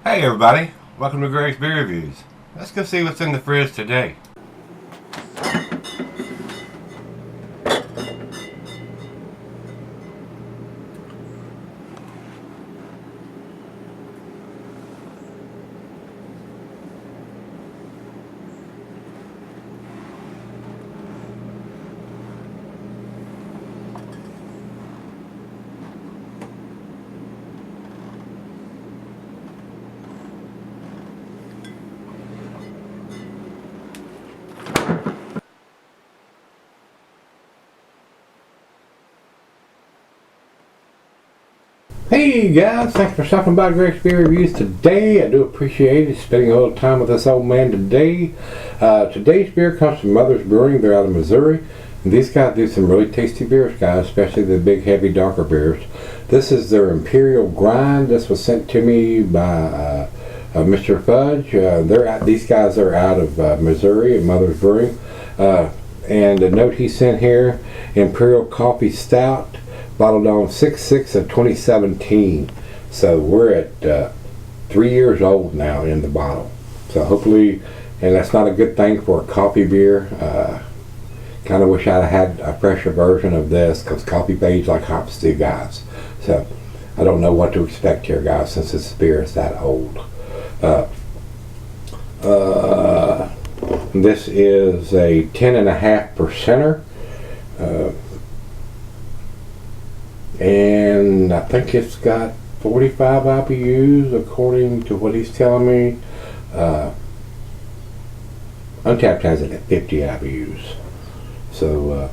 Hey everybody, welcome to Gregsbeerreviews. Let's go see what's in the fridge today. Hey guys, thanks for stopping by Gregsbeerreviews today. I do appreciate you spending a little time with this old man today. Today's beer comes from Mother's Brewing. They're out of Missouri. And these guys do some really tasty beers, guys, especially the big, heavy, darker beers. This is their Imperial Grind. This was sent to me by Mr. Fudge. These guys are out of Missouri at Mother's Brewing. And the note he sent here, Imperial Coffee Stout, bottled on 6/6 of 2017. So we're at 3 years old now in the bottle. So hopefully, and that's not a good thing for a coffee beer. Kind of wish I'd had a fresher version of this because coffee fades like hops do, guys. So I don't know what to expect here, guys, since this beer is that old. This is a 10.5%er. And I think it's got 45 IBUs according to what he's telling me. Untapped has it at 50 IBUs. So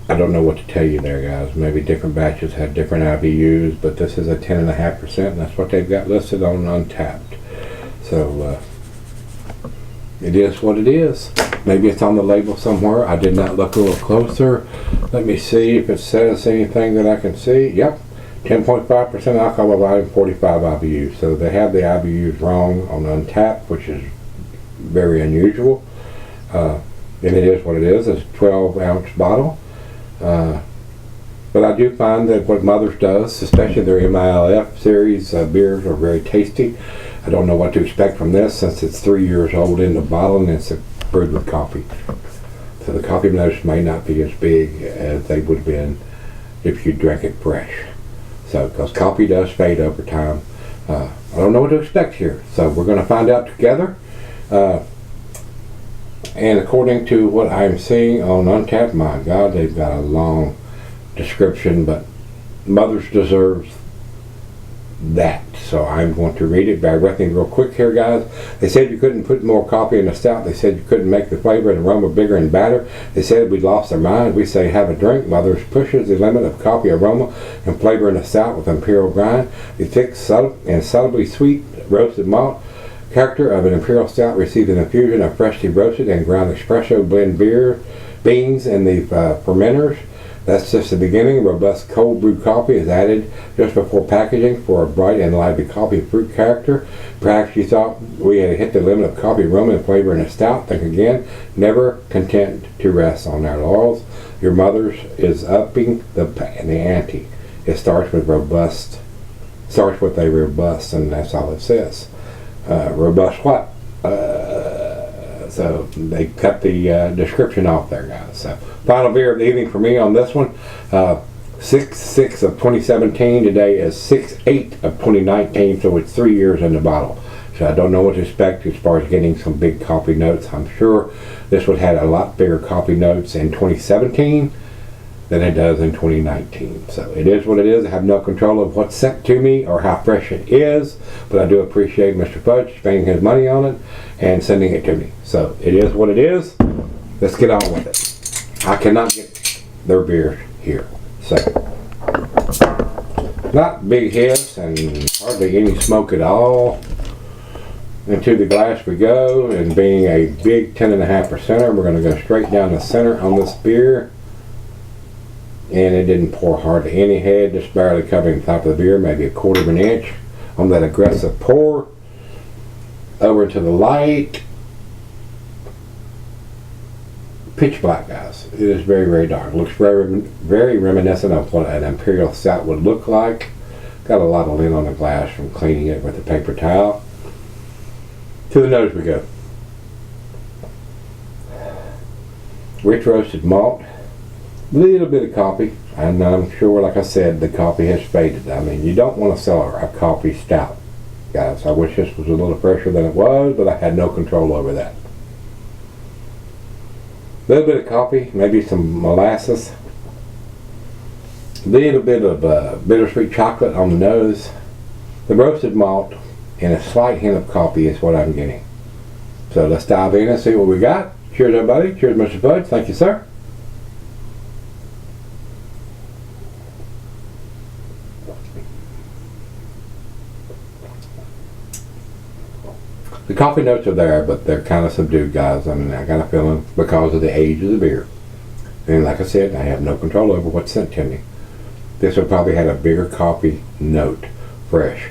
I don't know what to tell you there, guys. Maybe different batches have different IBUs, but this is a 10.5%, and that's what they've got listed on Untapped. So it is what it is. Maybe it's on the label somewhere. I did not look a little closer. Let me see if it says anything that I can see. Yep, 10.5% alcohol by volume, 45 IBUs. So they have the IBUs wrong on Untapped, which is very unusual. And it is what it is. It's a 12-ounce bottle. But I do find that what Mother's does, especially their MILF series beers, are very tasty. I don't know what to expect from this since it's 3 years old in the bottle and it's brewed with coffee. So the coffee notes may not be as big as they would have been if you drank it fresh. So, because coffee does fade over time. I don't know what to expect here. So we're going to find out together. And according to what I'm seeing on Untapped, my God, they've got a long description, but Mother's deserves that. So I'm going to read it. Bear with me real quick here, guys. They said you couldn't put more coffee in the stout. They said you couldn't make the flavor and aroma bigger and badder. They said we lost our mind. We say have a drink. Mother's pushes the limit of coffee aroma and flavor in the stout with Imperial Grind. The thick, subtle, and subtly sweet roasted malt character of an Imperial Stout receives an infusion of freshly roasted and ground espresso blend beans in the fermenters. That's just the beginning. Robust cold brew coffee is added just before packaging for a bright and lively coffee fruit character. Perhaps you thought we had hit the limit of coffee aroma and flavor in a stout. Think again. Never content to rest on our laurels. Your Mother's is upping the ante. It starts with robust. Starts with a robust, and that's all it says. Robust what? So they cut the description off there, guys. So final beer of the evening for me on this one. 6/6 of 2017. Today is 6/8 of 2019. So it's 3 years in the bottle. So I don't know what to expect as far as getting some big coffee notes. I'm sure this would have a lot bigger coffee notes in 2017 than it does in 2019. So it is what it is. I have no control of what's sent to me or how fresh it is, but I do appreciate Mr. Fudge spending his money on it and sending it to me. So it is what it is. Let's get on with it. I cannot get their beer here. So not big hiss and hardly any smoke at all. Into the glass we go, and being a big 10.5%er, we're going to go straight down the center on this beer. And it didn't pour hardly any head, just barely covering the top of the beer, maybe a quarter of an inch on that aggressive pour. Over to the light. Pitch black, guys. It is very, very dark. Looks very, very reminiscent of what an Imperial Stout would look like. Got a lot of lint on the glass from cleaning it with a paper towel. To the nose we go. Rich roasted malt. Little bit of coffee. And I'm sure, like I said, the coffee has faded. I mean, you don't want to sell a coffee stout, guys. I wish this was a little fresher than it was, but I had no control over that. A little bit of coffee, maybe some molasses. A little bit of bittersweet chocolate on the nose. The roasted malt and a slight hint of coffee is what I'm getting. So let's dive in and see what we got. Cheers, everybody. Cheers, Mr. Fudge. Thank you, sir. The coffee notes are there, but they're kind of subdued, guys. I mean, I got a feeling because of the age of the beer. And like I said, I have no control over what's sent to me. This would probably have a bigger coffee note, fresh.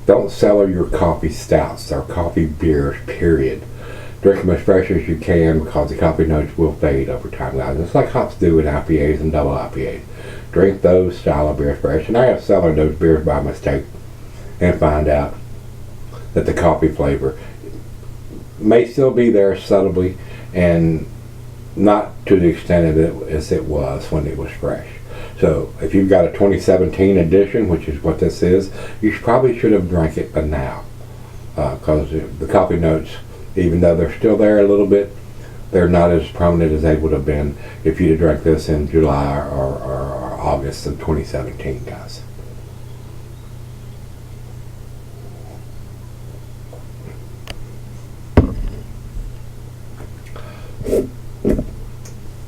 Don't cellar your coffee stouts or coffee beers, period. Drink them as fresh as you can because the coffee notes will fade over time, guys. It's like hops do in IPAs and double IPAs. Drink those style of beers fresh. And I have cellared those beers by mistake and find out that the coffee flavor may still be there subtly and not to the extent as it was when it was fresh. So if you've got a 2017 edition, which is what this is, you probably should have drank it by now, because the coffee notes, even though they're still there a little bit, they're not as prominent as they would have been if you'd have drank this in July or August of 2017, guys.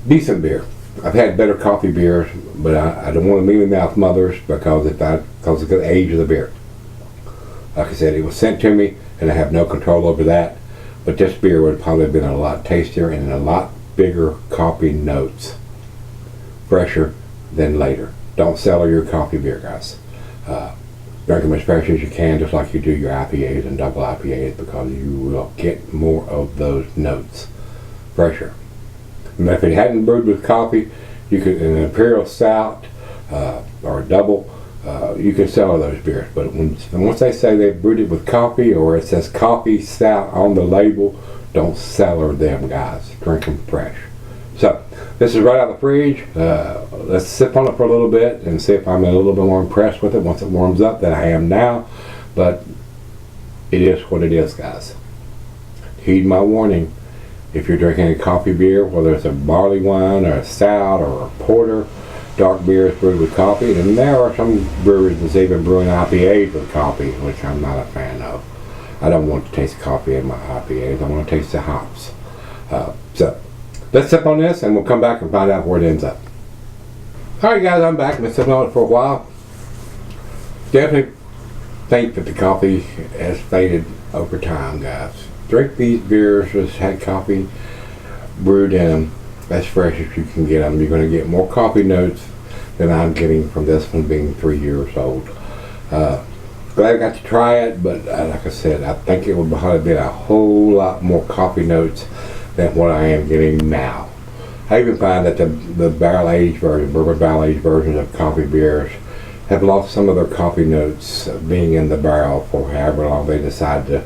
Decent beer. I've had better coffee beers, but I don't want to mealy mouth mothers because of the age of the beer. Like I said, it was sent to me, and I have no control over that. But this beer would have probably been a lot tastier and a lot bigger coffee notes, fresher than later. Don't cellar your coffee beer, guys. Drink them as fresh as you can, just like you do your IPAs and double IPAs, because you will get more of those notes fresher. And if it hadn't brewed with coffee, you could, an Imperial Stout or a double, you can cellar those beers. But once they say they brewed it with coffee, or it says coffee stout on the label, don't cellar them, guys. Drink them fresh. So this is right out of the fridge. Let's sip on it for a little bit and see if I'm a little bit more impressed with it once it warms up than I am now. But it is what it is, guys. Heed my warning. If you're drinking a coffee beer, whether it's a barley wine or a stout or a porter, dark beer is brewed with coffee, and there are some breweries that's even brewing IPAs with coffee, which I'm not a fan of. I don't want to taste coffee in my IPAs. I want to taste the hops. So let's sip on this, and we'll come back and find out where it ends up. Alright, guys, I'm back. I've been sipping on it for a while. Definitely think that the coffee has faded over time, guys. Drink these beers that's had coffee brewed in them as fresh as you can get them. You're going to get more coffee notes than I'm getting from this one being 3 years old. Glad I got to try it, but like I said, I think it would probably be a whole lot more coffee notes than what I am getting now. I even find that the barrel-aged version, bourbon barrel-aged versions of coffee beers have lost some of their coffee notes being in the barrel for however long they decide to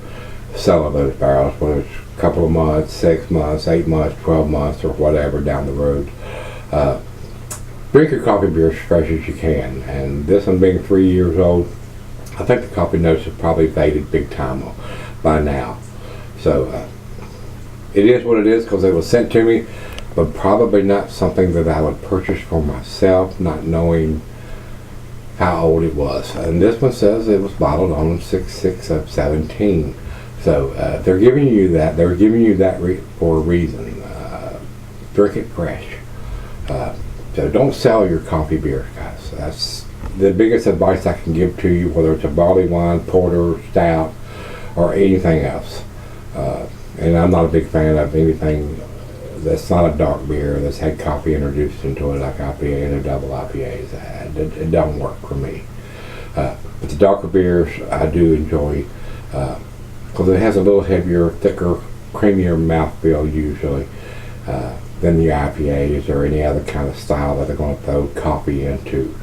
sell those barrels, whether it's a couple of months, 6 months, 8 months, 12 months, or whatever down the road. Drink your coffee beer as fresh as you can, and this one being 3 years old, I think the coffee notes have probably faded big time by now. So it is what it is because it was sent to me, but probably not something that I would purchase for myself, not knowing how old it was. And this one says it was bottled on 6/6 of 17. So they're giving you that. They're giving you that for a reason. Drink it fresh. So don't sell your coffee beers, guys. That's the biggest advice I can give to you, whether it's a barley wine, porter, stout, or anything else. And I'm not a big fan of anything that's not a dark beer that's had coffee introduced into it, like IPAs or double IPAs. It don't work for me. But the darker beers I do enjoy. Because it has a little heavier, thicker, creamier mouthfeel usually than the IPAs or any other kind of style that they're going to throw coffee into.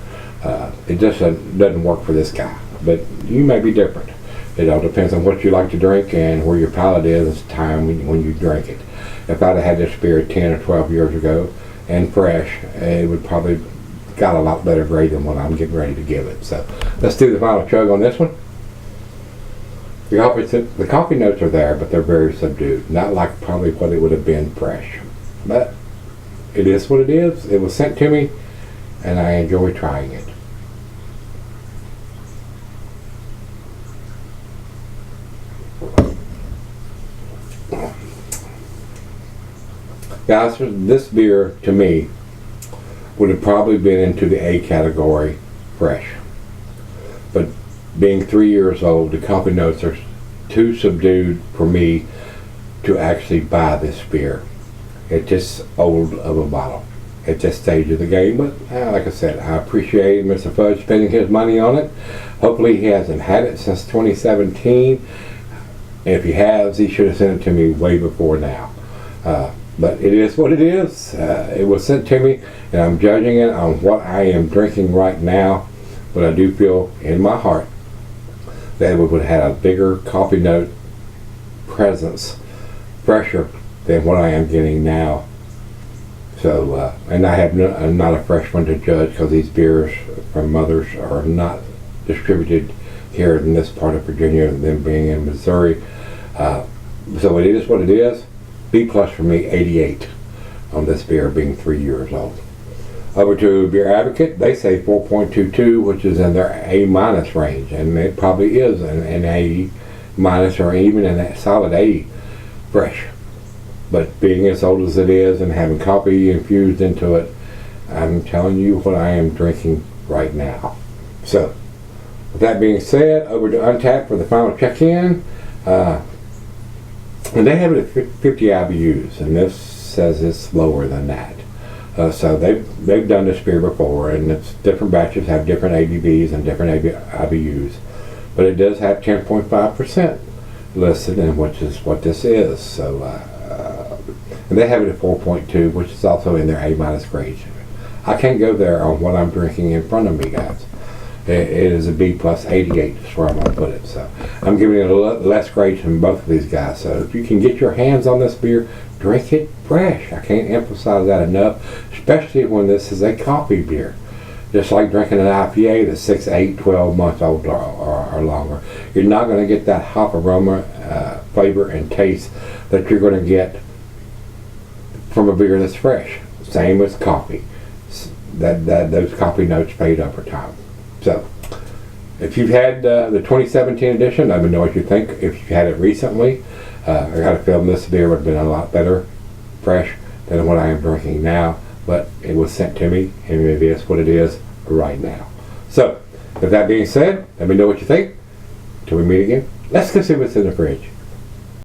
It just doesn't work for this guy. but you may be different. It all depends on what you like to drink and where your palate is at the time when you drink it. If I'd have had this beer 10 or 12 years ago and fresh, it would probably got a lot better grade than what I'm getting ready to give it. So let's do the final chug on this one. The coffee notes are there, but they're very subdued. Not like probably what it would have been fresh. But it is what it is. It was sent to me, and I enjoy trying it. Guys, this beer, to me, would have probably been into the A category fresh. But being 3 years old, the coffee notes are too subdued for me to actually buy this beer. It's just old of a bottle at this stage of the game. But like I said, I appreciate Mr. Fudge spending his money on it. Hopefully he hasn't had it since 2017. And if he has, he should have sent it to me way before now. But it is what it is. It was sent to me, and I'm judging it on what I am drinking right now. But I do feel in my heart that it would have had a bigger coffee note presence, fresher than what I am getting now. So, and I have I'm not a fresh one to judge because these beers from Mothers are not distributed here in this part of Virginia, them being in Missouri. So it is what it is. B plus for me, 88 on this beer being 3 years old. Over to Beer Advocate, they say 4.22, which is in their A minus range, and it probably is an A minus or even a solid A fresh. But being as old as it is and having coffee infused into it, I'm telling you what I am drinking right now. So, with that being said, over to Untappd for the final check-in. And they have it at 50 IBUs, and this says it's lower than that. So they've done this beer before, and it's different batches have different ABVs and different IBUs, but it does have 10.5% listed, and which is what this is. So and they have it at 4.2, which is also in their A minus grade. I can't go there on what I'm drinking in front of me, guys. It is a B plus 88 is where I'm going to put it. So I'm giving it a less grade than both of these guys. So if you can get your hands on this beer, drink it fresh. I can't emphasize that enough, especially when this is a coffee beer. Just like drinking an IPA that's 6, 8, 12 months old or longer. You're not going to get that hop aroma, flavor, and taste that you're going to get from a beer that's fresh. Same with coffee. Those coffee notes fade over time. So, if you've had the 2017 edition, let me know what you think. If you've had it recently, I got a feeling this beer would have been a lot better fresh than what I am drinking now. But it was sent to me, and it is what it is right now. So, with that being said, let me know what you think. Till we meet again, let's go see what's in the fridge.